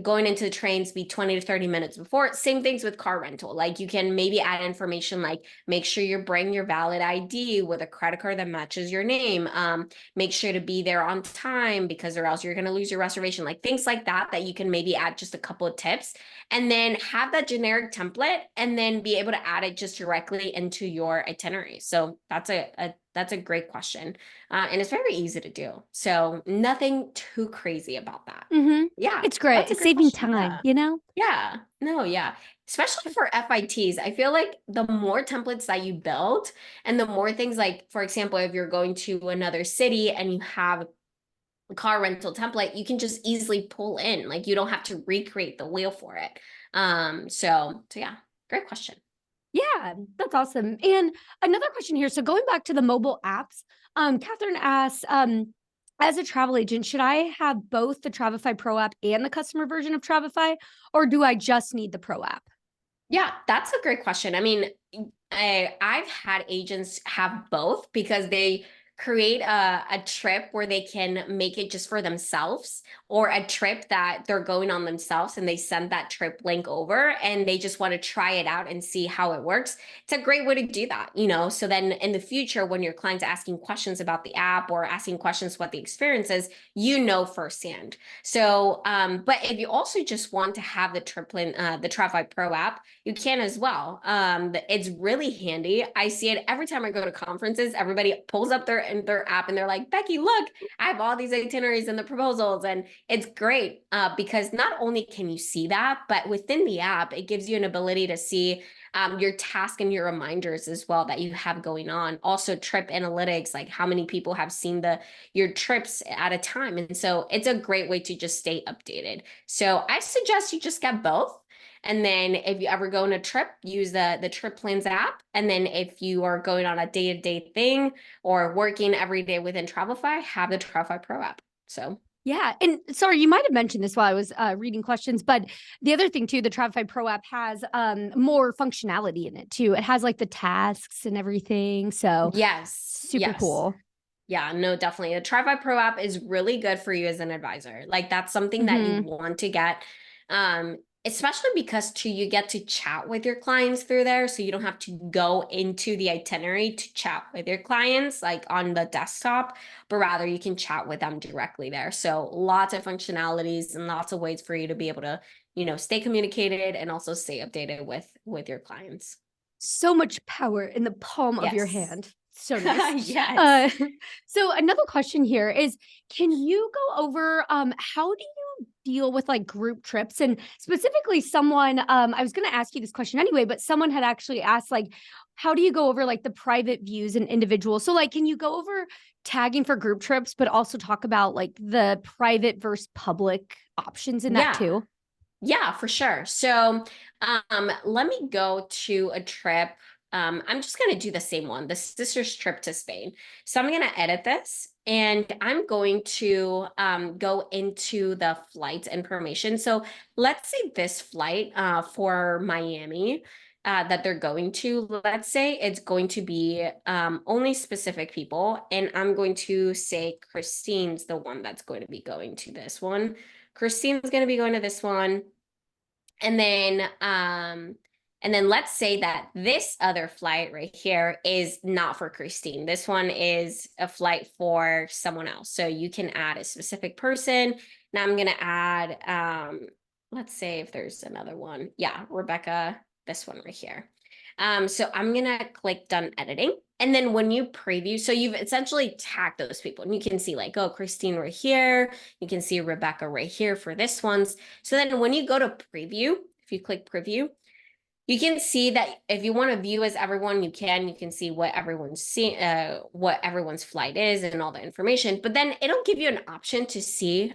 going into the trains be 20 to 30 minutes before. Same things with car rental. Like you can maybe add information like make sure you bring your valid ID with a credit card that matches your name. Make sure to be there on time because or else you're going to lose your reservation, like things like that you can maybe add just a couple of tips and then have that generic template and then be able to add it just directly into your itinerary. So that's a great question, and it's very easy to do, so nothing too crazy about that. Mm-hmm. Yeah, It's great. that's a It's great saving question. time, Yeah. you know? Yeah, no, yeah. Especially for FITs, I feel like the more templates that you build and the more things like, for example, if you're going to another city and you have a car rental template, you can just easily pull in. Like you don't have to recreate the wheel for it. So yeah, great question. Yeah, that's awesome. And another question here. So going back to the mobile apps, Catherine asks, as a travel agent, should I have both the Travefy Pro app and the customer version of Travefy, or do I just need the Pro app? Yeah, that's a great question. I mean, I've had agents have both because they create a trip where they can make it just for themselves, or a trip that they're going on themselves and they send that trip link over and they just want to try it out and see how it works. It's a great way to do that, you know? So then in the future, when your client's asking questions about the app or asking questions what the experience is, you know firsthand. So, but if you also just want to have the the Travefy Pro app, you can as well. It's really handy. I see it every time I go to conferences. Everybody pulls up their app and they're like, Becky, look, I have all these itineraries and the proposals. And it's great because not only can you see that, but within the app, it gives you an ability to see your task and your reminders as well that you have going on. Also, trip analytics, like how many people have seen your trips at a time. And so it's a great way to just stay updated. So I suggest you just get both. And then if you ever go on a trip, use the Trip Plans app. And then if you are going on a day-to-day thing or working every day within Travefy, have the Travefy Pro app. So Yeah. And sorry, you might have mentioned this while I was reading questions, but the other thing too, the Travefy Pro app has more functionality in it too. It has like the tasks and everything. So yes, super yes. cool. Yeah, no, definitely. The Travefy Pro app is really good for you as an advisor. Like that's something that you want to get. Especially because too, you get to chat with your clients through there. So you don't have to go into the itinerary to chat with your clients like on the desktop, but rather you can chat with them directly there. So lots of functionalities and lots of ways for you to be able to, you know, stay communicated and also stay updated with your clients. So much power in the palm of your Yes. hand. So nice. Yes. Uh, so another question here is, can you go over how do you deal with like group trips? And specifically someone, I was going to ask you this question anyway, but someone had actually asked like, how do you go over like the private views and individual? So like, can you go over tagging for group trips, but also talk about like the private versus public options in that Yeah. too? Yeah, for sure. So, let me go to a trip. I'm just going to do the same one, the sister's trip to Spain. So I'm going to edit this and I'm going to go into the flight information. So let's say this flight for Miami that they're going to, let's say it's going to be only specific people. And I'm going to say Christine's the one that's going to be going to this one. Christine's going to be going to this one. And then let's say that this other flight right here is not for Christine. This one is a flight for someone else. So you can add a specific person. Now I'm gonna add let's say if there's another one. Yeah, Rebecca, this one right here. So I'm gonna click done editing. And then when you preview, so you've essentially tagged those people and you can see like, oh, Christine right here. You can see Rebecca right here for this one's. So then when you go to preview, if you click preview, you can see that if you want to view as everyone, you can see what what everyone's flight is and all the information, but then it'll give you an option to see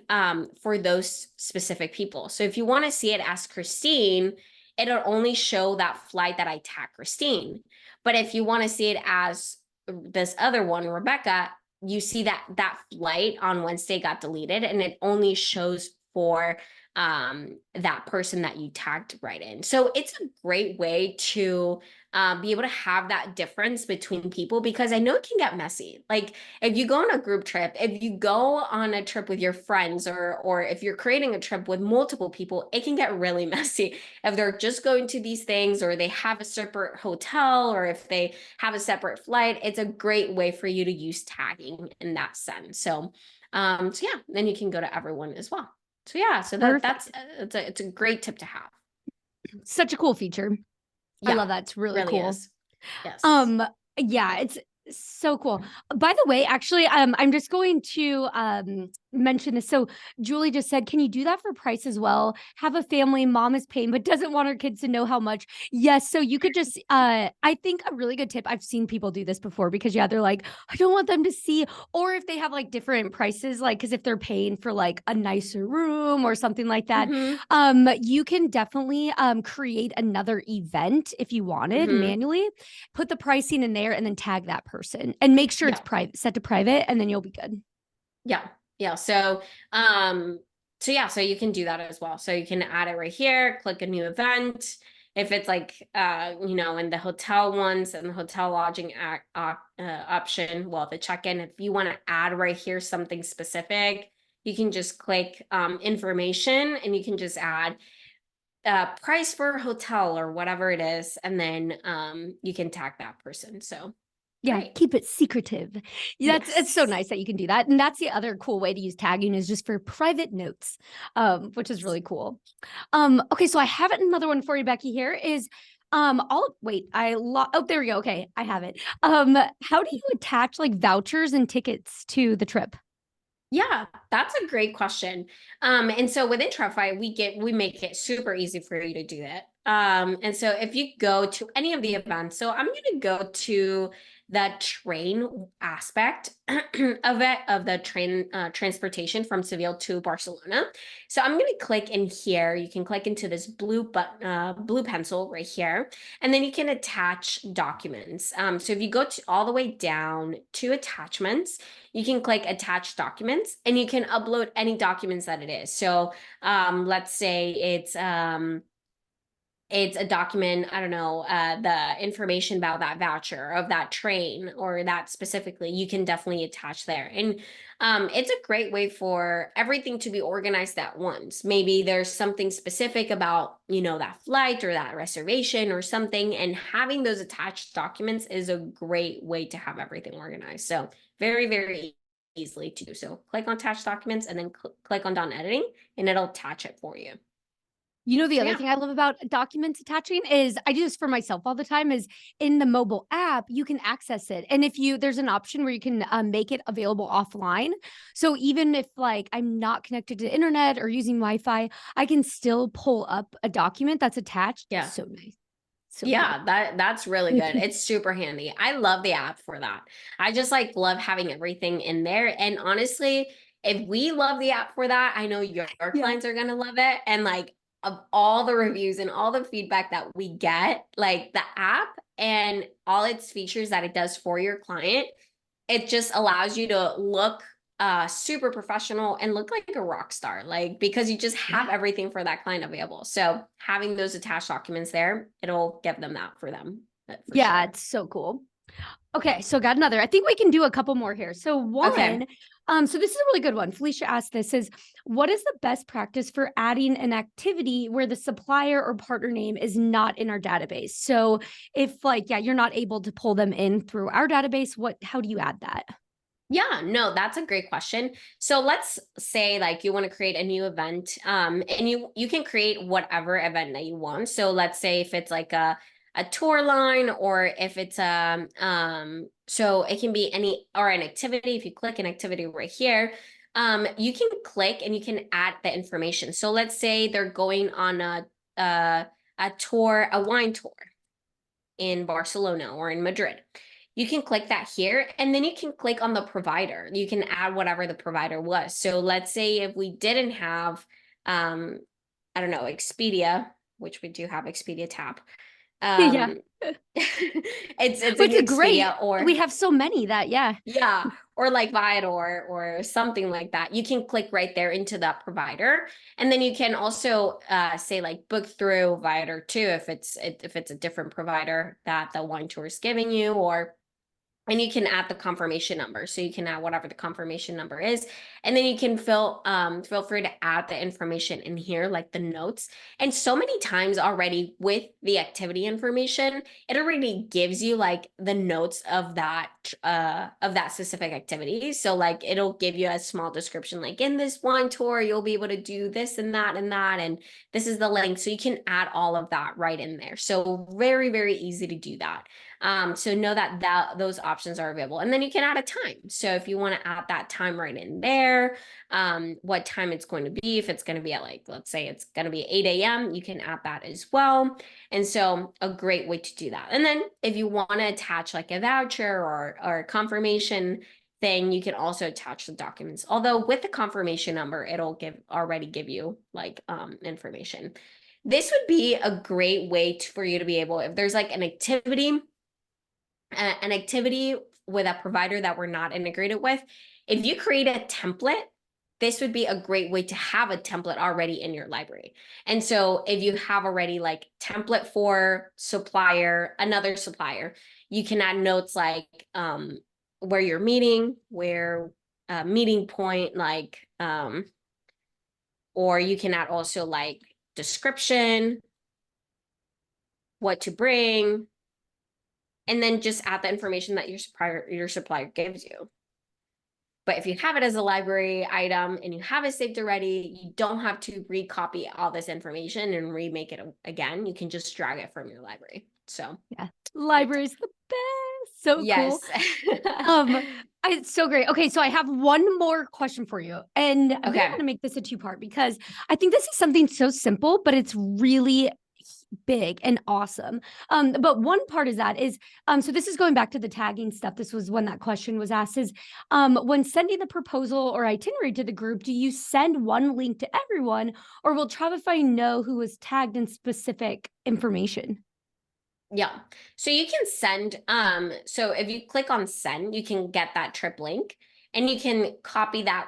for those specific people. So if you want to see it as Christine, it'll only show that flight that I tag Christine. But if you want to see it as this other one, Rebecca, you see that flight on Wednesday got deleted and it only shows for that person that you tagged right in. So it's a great way to be able to have that difference between people because I know it can get messy. Like if you go on a group trip, if you go on a trip with your friends or if you're creating a trip with multiple people, it can get really messy. If they're just going to these things or they have a separate hotel or if they have a separate flight, it's a great way for you to use tagging in that sense. So yeah, then you can go to everyone as well. So yeah, so Perfect. it's a great tip to have. Such a cool feature. I Yeah, love that. It's really really cool. is. Yes. Um, yeah, it's so cool. By the way, actually, I'm just going to mention this. So Julie just said, can you do that for price as well? Have a family, mom is paying, but doesn't want her kids to know how much. Yes. So you could just I think a really good tip. I've seen people do this before because yeah, they're like, I don't want them to see, or if they have like different prices, like because if they're paying for like a nicer room or something like that, Mm-hmm. you can definitely create another event if you wanted Mm-hmm. manually, put the pricing in there and then tag that person and make sure it's Yeah. private, set to private, and then you'll be good. Yeah. Yeah. So yeah, so you can do that as well. So you can add it right here, click a new event. if it's like, you know, in the hotel ones and the hotel lodging option, well, the check-in, if you want to add right here something specific, you can just click information and you can just add price for a hotel or whatever it is, and then you can tag that person. So Yeah, great. keep it secretive. That's it's so Yes. nice that you can do that. And that's the other cool way to use tagging is just for private notes, which is really cool. Okay, so I have another one for you, Becky. Here is all wait, oh, there we go. Okay, I have it. How do you attach like vouchers and tickets to the trip? Yeah, that's a great question. And so within Travefy, we make it super easy for you to do that. And so if you go to any of the events, so I'm going to go to the train aspect of it, of the train transportation from Seville to Barcelona. So I'm going to click in here. You can click into this blue pencil right here, and then you can attach documents. So if you go to all the way down to attachments, you can click attach documents and you can upload any documents that it is. So let's say it's a document, I don't know, the information about that voucher of that train or that specifically, you can definitely attach there. And it's a great way for everything to be organized at once. Maybe there's something specific about, you know, that flight or that reservation or something, and having those attached documents is a great way to have everything organized. So very, very easily to do. So click on attach documents and then click on done editing and it'll attach it for you. You know, the So other yeah. thing I love about documents attaching is I do this for myself all the time is in the mobile app, you can access it. And if you, there's an option where you can make it available offline. So even if like I'm not connected to the internet or using Wi-Fi, I can still pull up a document that's attached. Yeah. So nice. So cool. Yeah, that's really good. It's super handy. I love the app for that. I just like love having everything in there. And honestly, if we love the app for that, I know your Yeah. clients are gonna love it. And like of all the reviews and all the feedback that we get, like the app and all its features that it does for your client, it just allows you to look super professional and look like a rock star, like because you just have Yeah. everything for that client available. So having those attached documents there, it'll give them that for them for Yeah, sure. it's so cool. Okay, so got another. I think we can do a couple more here. So Okay. one, so this is a really good one. Felicia asked this is what is the best practice for adding an activity where the supplier or partner name is not in our database? So if like, yeah, you're not able to pull them in through our database, how do you add that? Yeah, no, that's a great question. So let's say like you want to create a new event, and you can create whatever event that you want. So let's say if it's like a tour line, or if it's so it can be any or an activity. If you click an activity right here, you can click and you can add the information. So let's say they're going on a tour, a wine tour in Barcelona or in Madrid. You can click that here and then you can click on the provider. You can add whatever the provider was. So let's say if we didn't have, um, I don't know, Expedia, which we do have Expedia tab. Yeah, Um, it's which like is great. Expedia or We have so many that, yeah. yeah, or like Viator or something like that. You can click right there into that provider, and then you can also say like book through Viator too if it's a different provider that the wine tour is giving you, or and you can add the confirmation number. So you can add whatever the confirmation number is. And then you can feel free to add the information in here, like the notes. And so many times already with the activity information, it already gives you like the notes of that specific activity. So like it'll give you a small description, like in this wine tour, you'll be able to do this and that and that. And this is the link. So you can add all of that right in there. So very, very easy to do that. So know that those options are available. And then you can add a time. So if you want to add that time right in there, what time it's going to be, if it's going to be at like, let's say it's going to be 8 a.m., you can add that as well. And so a great way to do that. And then if you want to attach like a voucher or a confirmation thing, you can also attach the documents. Although with the confirmation number, it'll already give you like information. This would be a great way for you to be able, if there's like an activity with a provider that we're not integrated with, if you create a template, this would be a great way to have a template already in your library. And so if you have already like template for supplier, another supplier, you can add notes like where you're meeting, where meeting point, like or you can add also like description, what to bring, and then just add the information that your supplier gives you. But if you have it as a library item and you have it saved already, you don't have to recopy all this information and remake it again. You can just drag it from your library. So Yeah. great. Library's the best. So cool. Yes. It's so great. Okay, so I have one more question for you. And I really Okay. want to make this a two-part because I think this is something so simple, but it's really big and awesome. But one part is so this is going back to the tagging stuff. This was when that question was asked is when sending the proposal or itinerary to the group, do you send one link to everyone or will Travefy know who was tagged in specific information? Yeah. So you can send, so if you click on send, you can get that trip link and you can copy that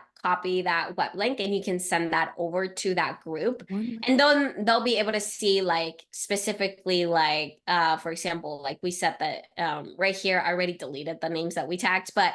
web link and you can send that over to that group. And then they'll be able to see like specifically like for example, like we said that right here, I already deleted the names that we tagged, but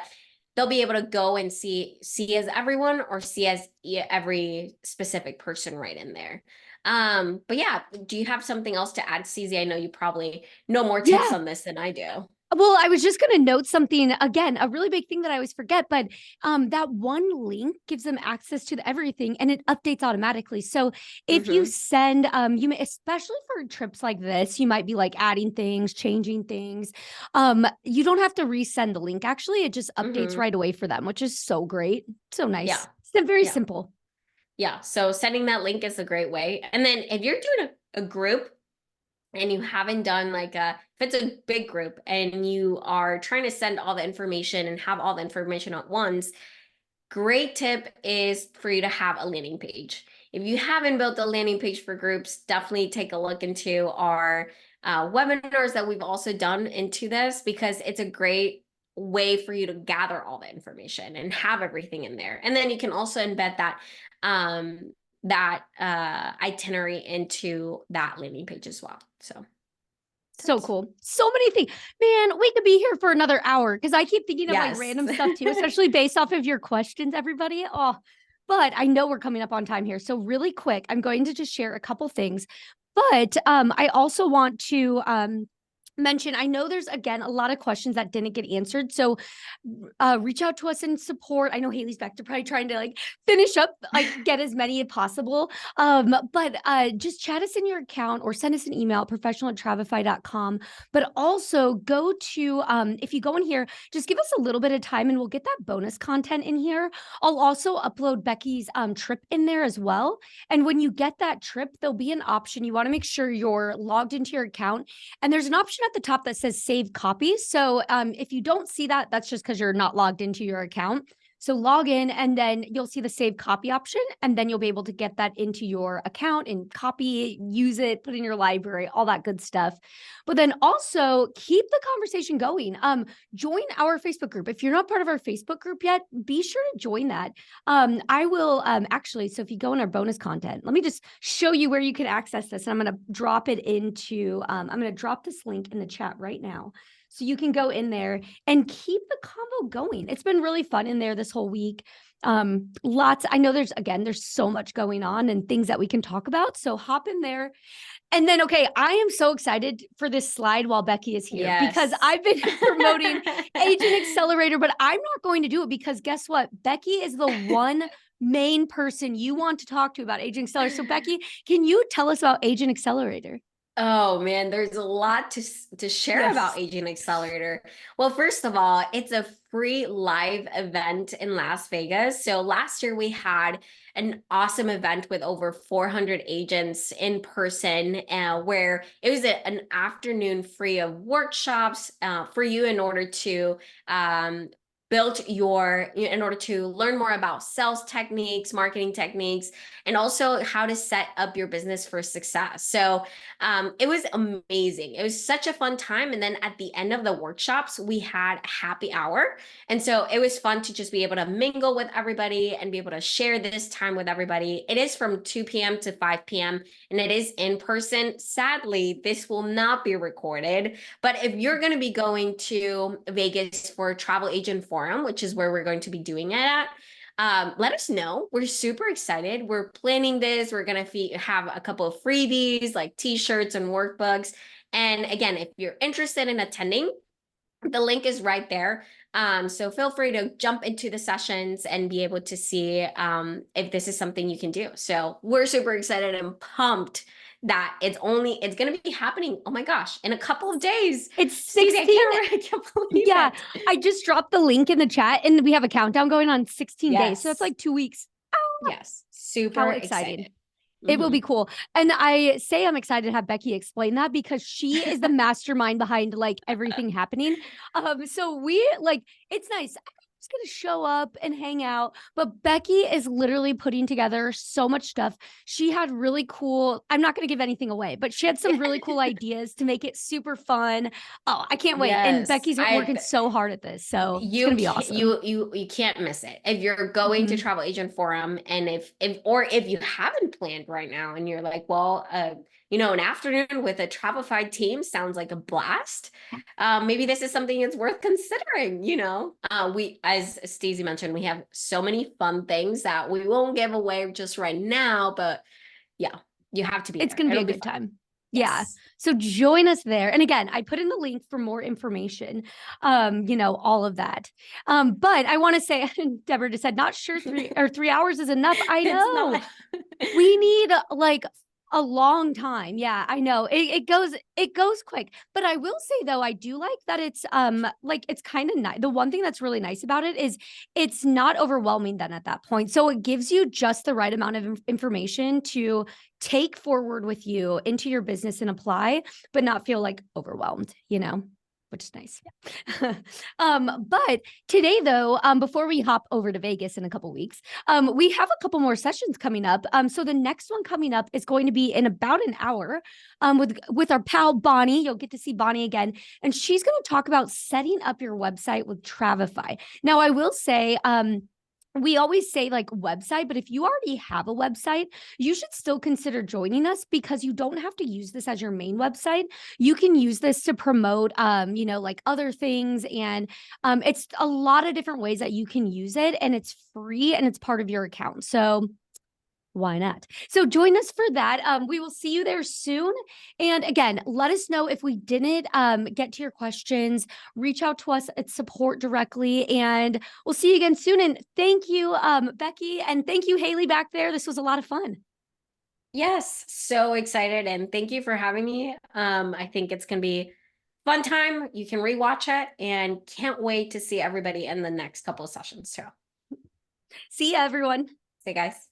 they'll be able to go and see as everyone or see as every specific person right in there. But yeah, do you have something else to add, CZ? I know you probably know more tips Yeah. on this than I do. Well, I was just going to note something again, a really big thing that I always forget, but that one link gives them access to everything and it updates automatically. So if you send, you may, especially for trips like this, you might be like adding things, changing things. You don't have to resend the link. Actually, it just updates right away for them, which is so great. So nice. Yeah. It's very Yeah. simple. Yeah. So sending that link is a great way. And then if you're doing a group and you haven't done like if it's a big group and you are trying to send all the information and have all the information at once, great tip is for you to have a landing page. If you haven't built a landing page for groups, definitely take a look into our webinars that we've also done into this because it's a great way for you to gather all the information and have everything in there. And then you can also embed that itinerary into that landing page as well. So so cool. So many things. Man, we could be here for another hour because I keep thinking of like yes. random stuff too, especially based off of your questions, everybody. Oh, but I know we're coming up on time here. So really quick, I'm going to just share a couple things. But I also want to mention, I know there's again a lot of questions that didn't get answered. So reach out to us in support. I know Haley's back to probably trying to like finish up, like get as many as possible. But just chat us in your account or send us an email, professional@travefy.com. But also go to, if you go in here, just give us a little bit of time and we'll get that bonus content in here. I'll also upload Becky's trip in there as well. And when you get that trip, there'll be an option. You want to make sure you're logged into your account. And there's an option at the top that says save copies. So if you don't see that, that's just because you're not logged into your account. So log in and then you'll see the save copy option and then you'll be able to get that into your account and copy it, use it, put in your library, all that good stuff. But then also keep the conversation going. Join our Facebook group. If you're not part of our Facebook group yet, be sure to join that. I will actually, so if you go in our bonus content, let me just show you where you can access this. And I'm going to drop it into, I'm going to drop this link in the chat right now. So you can go in there and keep the convo going. It's been really fun in there this whole week. Lots, I know there's so much going on and things that we can talk about. So hop in there. And then, okay, I am so excited for this slide while Becky is here because I've been promoting Agent Accelerator, but I'm not going to do it because guess what? Becky is the one main person you want to talk to about Agent Accelerator. So Becky, can you tell us about Agent Accelerator? Oh man, there's a lot to share about Agent Accelerator. Well, first of all, it's a free live event in Las Vegas. So last year we had an awesome event with over 400 agents in person, where it was an afternoon free of workshops for you in order to build your, in order to learn more about sales techniques, marketing techniques, and also how to set up your business for success. So it was amazing. It was such a fun time. And then at the end of the workshops, we had a happy hour. And so it was fun to just be able to mingle with everybody and be able to share this time with everybody. It is from 2 p.m. to 5 p.m. and it is in person. Sadly, this will not be recorded. But if you're going to be going to Vegas for Travel Agent Forum, which is where we're going to be doing it at, let us know. We're super excited. We're planning this. We're going to have a couple of freebies like t-shirts and workbooks. And again, if you're interested in attending, the link is right there. So feel free to jump into the sessions and be able to see if this is something you can do. So we're super excited and pumped that it's going to be happening. Oh my gosh, in a couple of days. It's Stacey, 16. I can't believe Yeah, it. I just dropped the link in the chat and we have a countdown going on 16 days. So that's Yes. like 2 weeks. Yes. Super How excited. exciting. It will Mhm. be cool. And I say I'm excited to have Becky explain that because she is the mastermind behind like everything happening. So we like it's nice. I'm just gonna show up and hang out. But Becky is literally putting together so much stuff. She had really cool, I'm not gonna give anything away, but she had some really cool ideas to make it super fun. Oh, I can't wait. And Yes. Becky's working so hard at this. So it's gonna be awesome. You can't miss it. If you're going to Mhm. Travel Agent Forum and if you haven't planned right now and you're like, well, an afternoon with a Travefy team sounds like a blast. Maybe this is something that's worth considering, we, as Stacey mentioned, we have so many fun things that we won't give away just right now, but yeah, you have to be It's there. going to be It'll a be good fun. time. Yeah. Yes. So join us there. And again, I put in the link for more information, all of that. But I want to say, Deborah just said, not sure 3 hours is enough. I It's know. not. We need like a long time. Yeah, I know. It goes quick. But I will say though, I do like that it's kind of nice. The one thing that's really nice about it is it's not overwhelming then at that point. So it gives you just the right amount of information to take forward with you into your business and apply, but not feel like overwhelmed, which is nice. But today though, before we hop over to Vegas in a couple weeks, we have a couple more sessions coming up. So the next one coming up is going to be in about an hour, with our pal Bonnie. You'll get to see Bonnie again, and she's going to talk about setting up your website with Travefy. Now, I will say, we always say like website, but if you already have a website, you should still consider joining us because you don't have to use this as your main website. You can use this to promote, like other things. And it's a lot of different ways that you can use it, and it's free and it's part of your account. So why not? So join us for that. We will see you there soon. And again, let us know if we didn't get to your questions. Reach out to us at support directly, and we'll see you again soon. And thank you, Becky, and thank you, Haley, back there. This was a lot of fun. Yes, so excited, and thank you for having me. I think it's gonna be fun time. You can rewatch it and can't wait to see everybody in the next couple of sessions too. See you, everyone. See you guys.